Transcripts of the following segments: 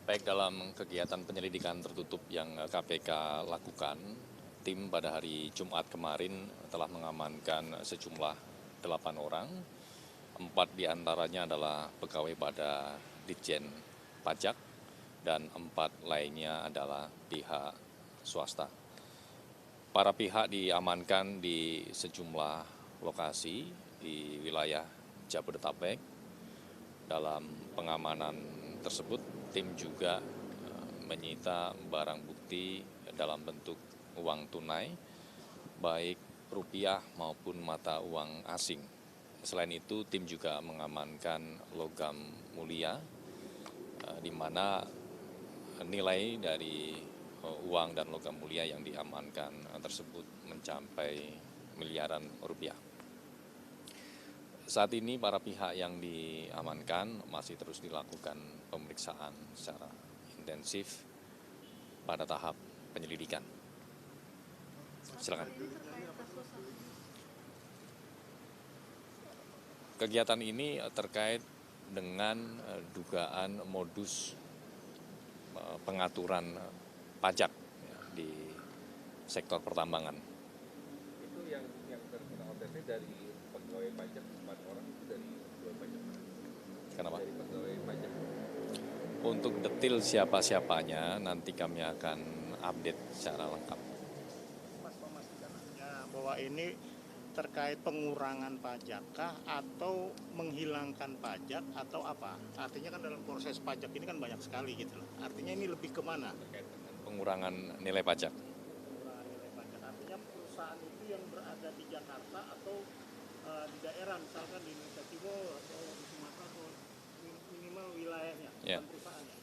Baik, dalam kegiatan penyelidikan tertutup yang KPK lakukan, tim pada hari Jumat kemarin telah mengamankan sejumlah 8 orang. 4 diantaranya adalah pegawai pada Ditjen Pajak dan 4 lainnya adalah pihak swasta. Para pihak diamankan di sejumlah lokasi di wilayah Jabodetabek. Dalam pengamanan tersebut, tim juga menyita barang bukti dalam bentuk uang tunai, baik rupiah maupun mata uang asing. Selain itu, tim juga mengamankan logam mulia, di mana nilai dari uang dan logam mulia yang diamankan tersebut mencapai miliaran rupiah. Saat ini para pihak yang diamankan masih terus dilakukan pemeriksaan secara intensif pada tahap penyelidikan. Silakan. Kegiatan ini terkait dengan dugaan modus pengaturan pajak di sektor pertambangan. Itu yang terkena OTT dari pegawai pajak 4 orang itu dari pegawai pajak. Kenapa? Dari pegawai pajak. Untuk detail siapa-siapanya nanti kami akan update secara lengkap. Mas memastikan bahwa ini terkait pengurangan pajak kah atau menghilangkan pajak atau apa? Artinya kan dalam proses pajak ini kan banyak sekali gitu loh. Artinya ini lebih kemana? Terkait dengan pengurangan nilai pajak. Pengurangan nilai pajak. Artinya perusahaan itu yang berada di Jakarta atau di daerah misalkan di Indonesia Timur atau di Sumatera atau minimal wilayahnya, Ya. perusahaannya.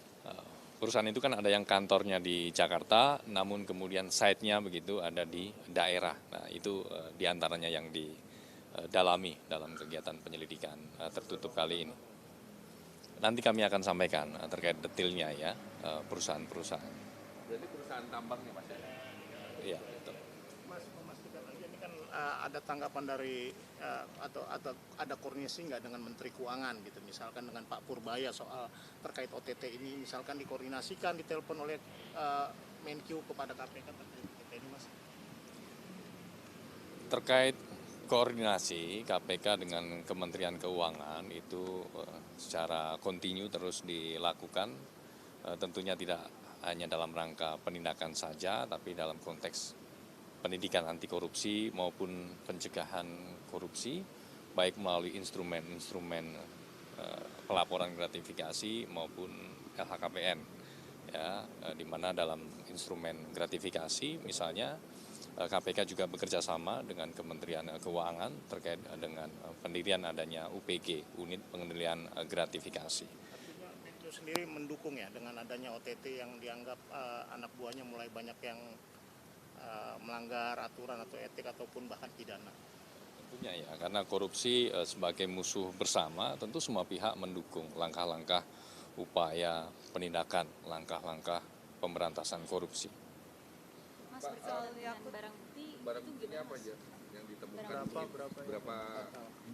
Perusahaan itu kan ada yang kantornya di Jakarta, namun kemudian site-nya begitu ada di daerah. Nah, itu diantaranya yang didalami dalam kegiatan penyelidikan tertutup kali ini. Nanti kami akan sampaikan terkait detailnya ya, perusahaan-perusahaan. Jadi perusahaan tambang nih Mas ya? Iya, betul. Mas memastikan lagi ini kan ada tanggapan dari atau ada koordinasi nggak dengan Menteri Keuangan gitu, misalkan dengan Pak Purbaya soal terkait OTT ini, misalkan dikoordinasikan, ditelepon oleh Menkyu kepada KPK terkait OTT ini, Mas? Terkait koordinasi KPK dengan Kementerian Keuangan itu secara kontinu terus dilakukan, tentunya tidak hanya dalam rangka penindakan saja, tapi dalam konteks pendidikan anti korupsi maupun pencegahan korupsi, baik melalui instrumen-instrumen pelaporan gratifikasi maupun LHKPN, ya, di mana dalam instrumen gratifikasi misalnya KPK juga bekerja sama dengan Kementerian Keuangan terkait dengan pendirian adanya UPG, Unit Pengendalian Gratifikasi. Artinya Menkyu sendiri mendukung ya dengan adanya OTT yang dianggap anak buahnya mulai banyak yang melanggar aturan atau etik ataupun bahkan pidana. Tentunya ya, karena korupsi sebagai musuh bersama, tentu semua pihak mendukung langkah-langkah upaya penindakan, langkah-langkah pemberantasan korupsi. Mas, soal barang bukti Barang itu bukti gimana, apa Mas? aja yang ditemukan? Berapa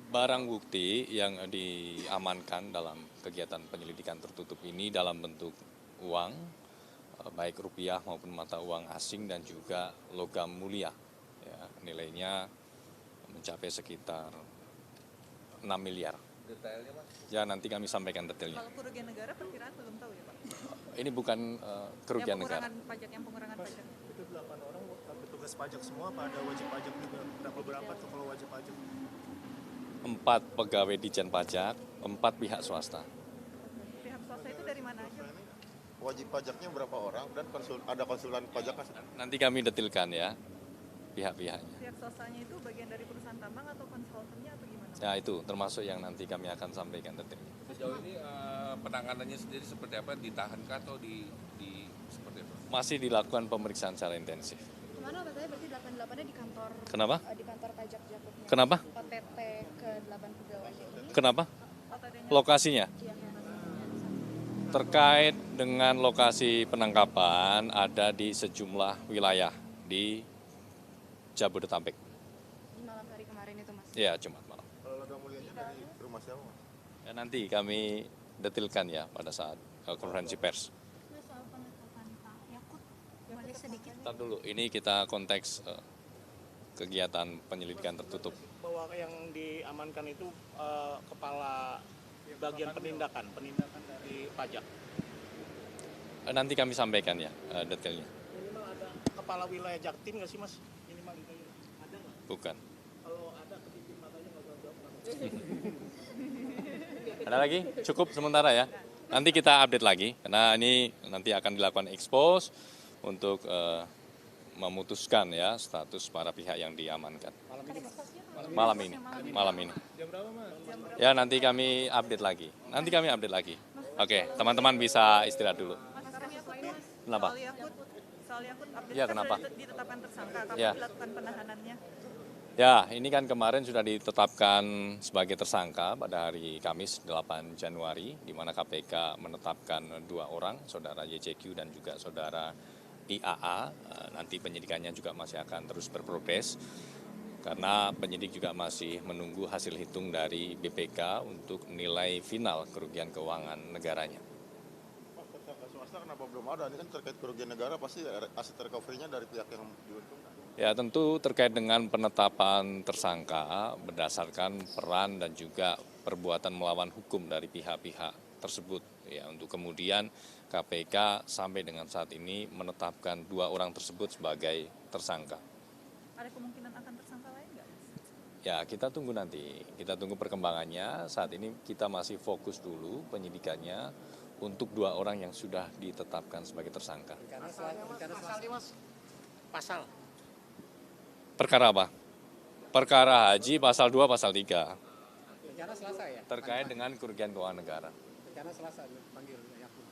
Barang bukti yang diamankan dalam kegiatan penyelidikan tertutup ini dalam bentuk uang, baik rupiah maupun mata uang asing dan juga logam mulia. Ya, nilainya mencapai sekitar 6 miliar. Detailnya Mas? Ya, nanti kami sampaikan detailnya. Kalau kerugian negara perkiraan belum tahu ya Pak? Ini bukan kerugian yang negara. pengurangan pajak. itu 8 orang petugas pajak semua apa ada wajib pajak juga? Berapa tuh kalau wajib pajak? 4 pegawai Ditjen Pajak, 4 pihak swasta. Pihak swasta itu dari mana aja? Wajib pajaknya berapa orang dan ada konsultan pajak kan? Nanti kami detailkan ya pihak-pihaknya. Pihak swastanya itu bagian dari perusahaan tambang atau konsultannya atau gimana? Ya, itu termasuk yang nanti kami akan sampaikan detailnya. Sejauh ini penanganannya sendiri seperti apa? Ditahankah atau di seperti apa? Masih dilakukan pemeriksaan secara intensif. Kemana katanya berarti 88-nya di kantor Kenapa? di kantor pajak Jakubnya. Kenapa? OTT ke 8 pegawainya ini. Kenapa? OTT-nya Lokasinya? Iya, Terkait dengan lokasi penangkapan ada di sejumlah wilayah di Jabodetabek. di malam hari kemarin itu, Mas. Ya, Jumat malam. Kalau logam mulianya dari rumah siapa? Mas? Ya, nanti kami detailkan ya pada saat konferensi pers. Please sedikit. Ntar dulu, ini kita konteks kegiatan penyelidikan tertutup. Bahwa yang diamankan itu kepala bagian penindakan dari pajak. Nanti kami sampaikan ya detailnya. Minimal ada kepala wilayah Jaktim nggak sih Mas? Minimal itu ada nggak? Bukan. Kalau ada kedipin matanya nggak usah jawab. Ada lagi? Cukup sementara ya. Nanti kita update lagi, karena ini nanti akan dilakukan expose untuk memutuskan ya status para pihak yang diamankan. Malam ini. Jam berapa Mas? Ya nanti kami update lagi. Oke, teman-teman bisa istirahat dulu. Mas kami Yakut nih, Mas. Kenapa? Soal Yakut update Ya, kan kenapa? sudah ditetapkan tersangka, kapan Ya. dilakukan penahanannya? Ya, ini kan kemarin sudah ditetapkan sebagai tersangka pada hari Kamis 8 Januari, di mana KPK menetapkan 2 orang, saudara YCQ dan juga saudara IAA. Nanti penyidikannya juga masih akan terus berprogres, karena penyidik juga masih menunggu hasil hitung dari BPK untuk nilai final kerugian keuangan negaranya. Pak, tersangka swasta kenapa belum ada? Ini kan terkait kerugian negara, pasti aset recovery-nya dari pihak yang diuntungkan. Ya tentu terkait dengan penetapan tersangka berdasarkan peran dan juga perbuatan melawan hukum dari pihak-pihak tersebut. Ya, untuk kemudian KPK sampai dengan saat ini menetapkan 2 orang tersebut sebagai tersangka. Ada kemungkinan akan tersangka lain nggak? Ya kita tunggu nanti, kita tunggu perkembangannya. Saat ini kita masih fokus dulu penyidikannya untuk 2 orang yang sudah ditetapkan sebagai tersangka. Pasalnya Mas, pasal. Perkara apa? Perkara haji pasal 2 pasal 3 Rencana Selasa ya? terkait dengan kerugian keuangan negara. Rencana Selasa panggil Yakut.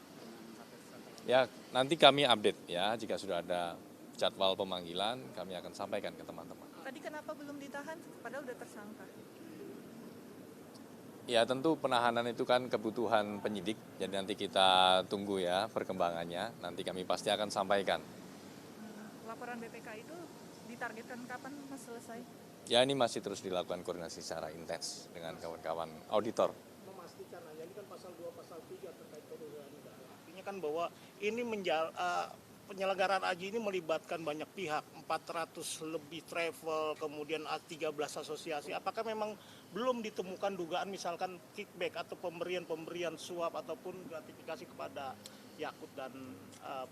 Ya, nanti kami update ya, jika sudah ada jadwal pemanggilan, kami akan sampaikan ke teman-teman. Tadi kenapa belum ditahan, padahal udah tersangka? Ya, tentu penahanan itu kan kebutuhan penyidik, jadi nanti kita tunggu ya perkembangannya, nanti kami pasti akan sampaikan. Laporan BPK itu ditargetkan kapan Mas selesai? Ya, ini masih terus dilakukan koordinasi secara intens dengan kawan-kawan auditor. Memastikan aja ini kan pasal 2 pasal 3 terkait kerugian negara. Artinya kan bahwa ini penyelenggaraan haji ini melibatkan banyak pihak, 400 lebih travel, kemudian 13 asosiasi. Apakah memang belum ditemukan dugaan misalkan kickback atau pemberian suap ataupun gratifikasi kepada Yakut dan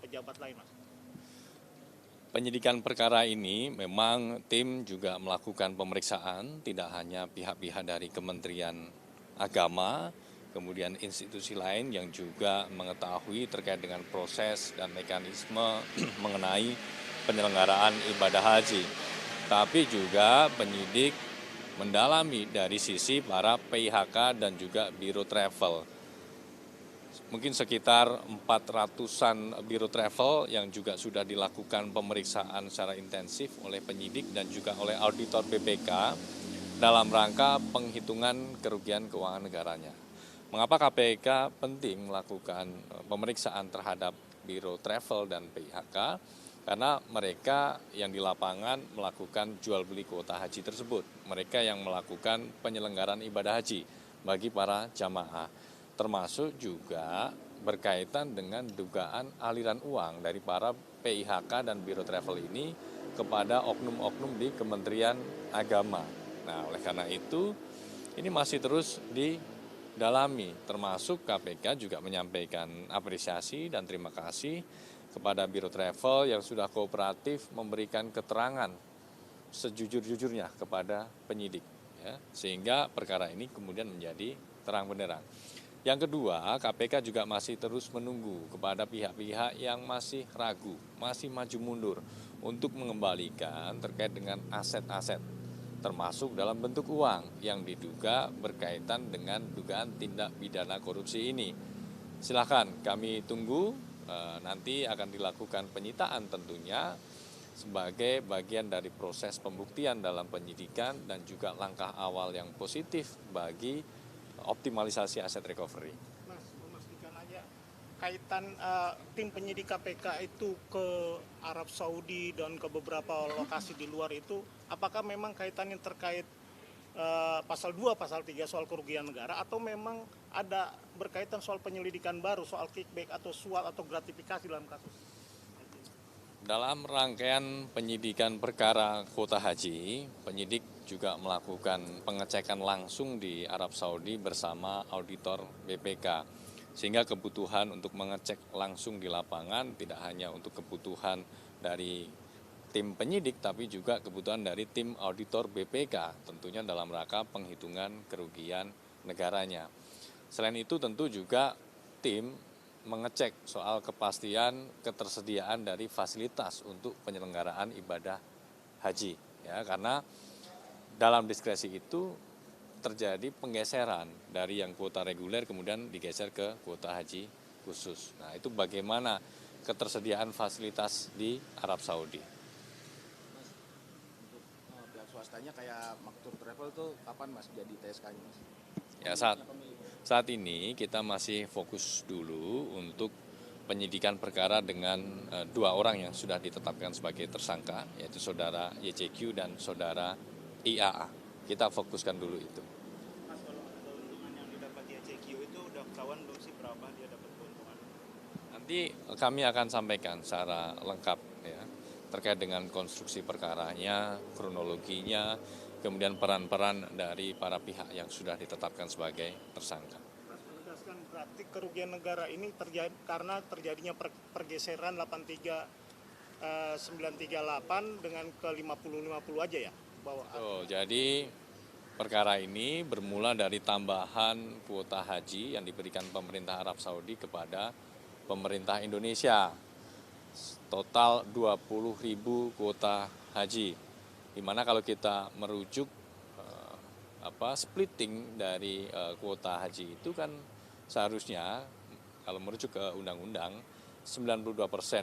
pejabat lain, Mas? Penyidikan perkara ini memang tim juga melakukan pemeriksaan, tidak hanya pihak-pihak dari Kementerian Agama, kemudian institusi lain yang juga mengetahui terkait dengan proses dan mekanisme mengenai penyelenggaraan ibadah haji. Tapi juga penyidik mendalami dari sisi para PIHK dan juga Biro Travel. Mungkin sekitar 400-an biro travel yang juga sudah dilakukan pemeriksaan secara intensif oleh penyidik dan juga oleh auditor BPK dalam rangka penghitungan kerugian keuangan negaranya. Mengapa KPK penting melakukan pemeriksaan terhadap biro travel dan PIHK? Karena mereka yang di lapangan melakukan jual beli kuota haji tersebut. Mereka yang melakukan penyelenggaraan ibadah haji bagi para jamaah. Termasuk juga berkaitan dengan dugaan aliran uang dari para PIHK dan Biro Travel ini kepada oknum-oknum di Kementerian Agama. Nah, oleh karena itu, ini masih terus didalami, termasuk KPK juga menyampaikan apresiasi dan terima kasih kepada Biro Travel yang sudah kooperatif memberikan keterangan sejujur-jujurnya kepada penyidik, ya, sehingga perkara ini kemudian menjadi terang benderang. Yang kedua, KPK juga masih terus menunggu kepada pihak-pihak yang masih ragu, masih maju mundur untuk mengembalikan terkait dengan aset-aset, termasuk dalam bentuk uang yang diduga berkaitan dengan dugaan tindak pidana korupsi ini. Silakan kami tunggu, nanti akan dilakukan penyitaan tentunya sebagai bagian dari proses pembuktian dalam penyidikan dan juga langkah awal yang positif bagi optimalisasi aset recovery. Mas, memastikan aja kaitan tim penyidik KPK itu ke Arab Saudi dan ke beberapa lokasi di luar itu, apakah memang kaitannya terkait pasal 2, pasal 3 soal kerugian negara, atau memang ada berkaitan soal penyelidikan baru soal kickback atau suap atau gratifikasi dalam kasus? Dalam rangkaian penyidikan perkara kuota haji, penyidik juga melakukan pengecekan langsung di Arab Saudi bersama auditor BPK. Sehingga kebutuhan untuk mengecek langsung di lapangan tidak hanya untuk kebutuhan dari tim penyidik, tapi juga kebutuhan dari tim auditor BPK, tentunya dalam rangka penghitungan kerugian negaranya. Selain itu tentu juga tim mengecek soal kepastian ketersediaan dari fasilitas untuk penyelenggaraan ibadah haji, ya, karena dalam diskresi itu terjadi penggeseran dari yang kuota reguler kemudian digeser ke kuota haji khusus. Nah, itu bagaimana ketersediaan fasilitas di Arab Saudi. Untuk pihak swastanya kayak Maktur Travel tuh kapan Mas jadi TSK-nya Mas? Ya, saat ini kita masih fokus dulu untuk penyidikan perkara dengan 2 orang yang sudah ditetapkan sebagai tersangka, yaitu saudara YCQ dan saudara IAA. Kita fokuskan dulu itu. Mas, kalau keuntungan yang didapat YCQ itu udah ketahuan belum sih berapa dia dapat keuntungan? Nanti kami akan sampaikan secara lengkap ya, terkait dengan konstruksi perkaranya, kronologinya, kemudian peran-peran dari para pihak yang sudah ditetapkan sebagai tersangka. Mas menegaskan berarti kerugian negara ini terjadi karena terjadinya pergeseran 938 dengan ke 50-50 aja ya? Jadi perkara ini bermula dari tambahan kuota haji yang diberikan pemerintah Arab Saudi kepada pemerintah Indonesia. Total 20.000 kuota haji. Dimana kalau kita merujuk splitting dari kuota haji itu kan seharusnya kalau merujuk ke undang-undang 92%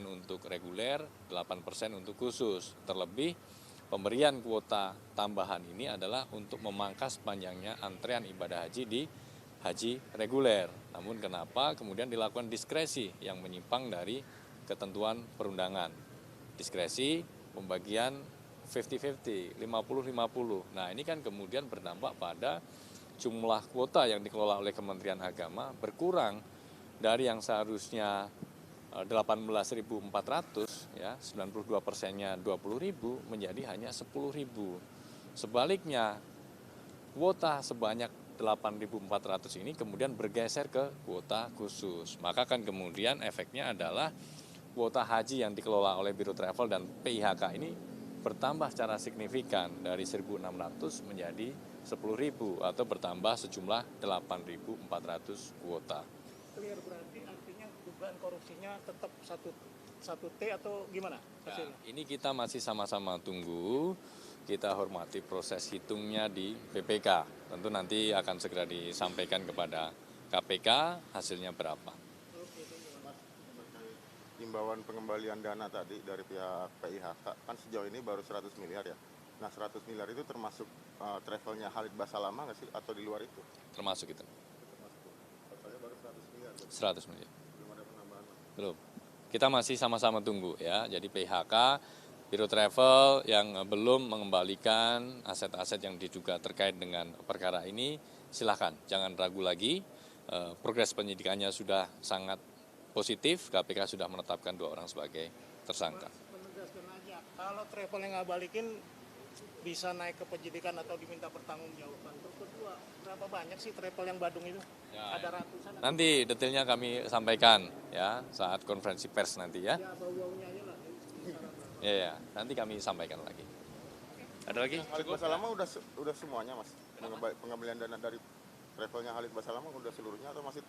untuk reguler, 8% untuk khusus. Terlebih pemberian kuota tambahan ini adalah untuk memangkas panjangnya antrean ibadah haji di haji reguler. Namun kenapa kemudian dilakukan diskresi yang menyimpang dari ketentuan perundangan. Diskresi pembagian 50-50, 50-50. Nah, ini kan kemudian berdampak pada jumlah kuota yang dikelola oleh Kementerian Agama berkurang dari yang seharusnya 18.400, ya, 92%-nya 20.000 menjadi hanya 10.000. Sebaliknya, kuota sebanyak 8.400 ini kemudian bergeser ke kuota khusus. Maka kan kemudian efeknya adalah kuota haji yang dikelola oleh Biro Travel dan PIHK ini bertambah secara signifikan dari 1.600 menjadi 10.000 atau bertambah sejumlah 8.400 kuota. Clear berarti artinya dugaan korupsinya tetap satu T atau gimana hasilnya? Nah, ini kita masih sama-sama tunggu, kita hormati proses hitungnya di BPK. Tentu nanti akan segera disampaikan kepada KPK hasilnya berapa. Imbauan pengembalian dana tadi dari pihak PIHK kan sejauh ini baru 100 miliar ya. Nah 100 miliar itu termasuk travelnya Khalid Basalamah nggak sih atau di luar itu? Termasuk itu. Totalnya baru 100 miliar. 100 miliar. Belum ada penambahan. Belum. Kita masih sama-sama tunggu ya. Jadi PIHK, Biro Travel yang belum mengembalikan aset-aset yang diduga terkait dengan perkara ini, silakan jangan ragu lagi. Progres penyidikannya sudah sangat positif, KPK sudah menetapkan 2 orang sebagai tersangka. Menegaskan aja, kalau travel yang nggak balikin bisa naik ke penyidikan atau diminta pertanggungjawaban. Terus kedua, berapa banyak sih travel yang Badung itu? Ya, Ada ratusan? nanti detailnya kami sampaikan ya saat konferensi pers nanti ya. Ya, bau-baunya aja lah. Ya, nanti kami sampaikan lagi. Ada lagi? Khalid Basalamah udah semuanya mas. Pengembalian dana dari travelnya Khalid Basalamah udah seluruhnya atau masih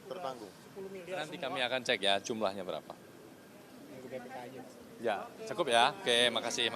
tertanggung? 10 miliar Nanti semua. kami akan cek ya jumlahnya berapa. Nunggu BPK aja. Ya, cukup ya. Oke, makasih.